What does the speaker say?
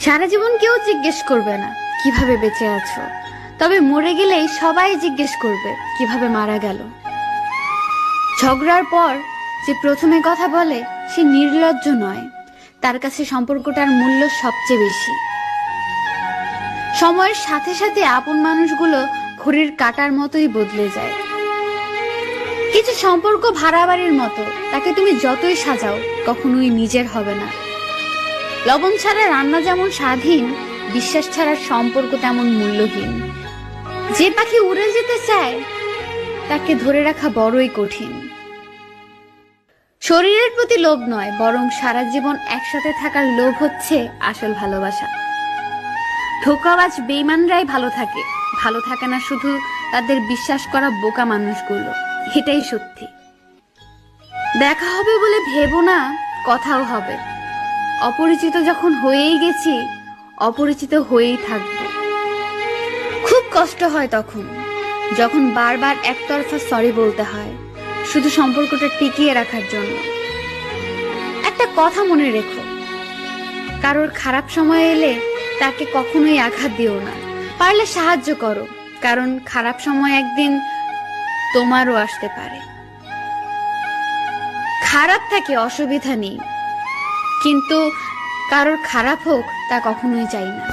সারা জীবন কেউ জিজ্ঞেস করবে না কিভাবে বেঁচে আছো, তবে মরে গেলেই সবাই জিজ্ঞেস করবে কিভাবে মারা গেল। ঝগড়ার পর যে প্রথমে কথা বলে সে নির্লজ্জ নয়, তার কাছে সম্পর্কটার মূল্য সবচেয়ে বেশি। সময়ের সাথে সাথে আপন মানুষগুলো ঘড়ির কাঁটার মতোই বদলে যায়। কিছু সম্পর্ক ভাড়া বাড়ির মতো, তাকে তুমি যতই সাজাও কখনোই নিজের হবে না। লবণ ছাড়া রান্না যেমন স্বাধীন, বিশ্বাস ছাড়া সম্পর্ক তেমন মূল্যহীন। যে পাখি উড়ে যেতে চায় তাকে ধরে রাখা বড়ই কঠিন। শরীরের প্রতি লোভ নয়, বরং সারা জীবন একসাথে থাকার লোভ হচ্ছে আসল ভালোবাসা। ধোঁকাবাজ বেঈমানরাই ভালো থাকে না শুধু তাদের বিশ্বাস করা বোকা মানুষগুলো। এটাই সত্যি। দেখা হবে বলে ভেবো না, কথাও হবে। অপরিচিত যখন হয়েই গেছি, অপরিচিত হয়েই থাকবো। খুব কষ্ট হয় তখন, যখন বারবার একতরফা সরি বলতে হয় শুধু সম্পর্কটা টিকিয়ে রাখার জন্য। একটা কথা মনে রেখো, কারোর খারাপ সময় এলে তাকে কখনোই আঘাত দিও না। পারলে সাহায্য করো, কারণ খারাপ সময় একদিন তোমারও আসতে পারে। খারাপ থাকে, অসুবিধা নেই, কিন্তু কারোর খারাপ হোক তা কখনোই চাই না।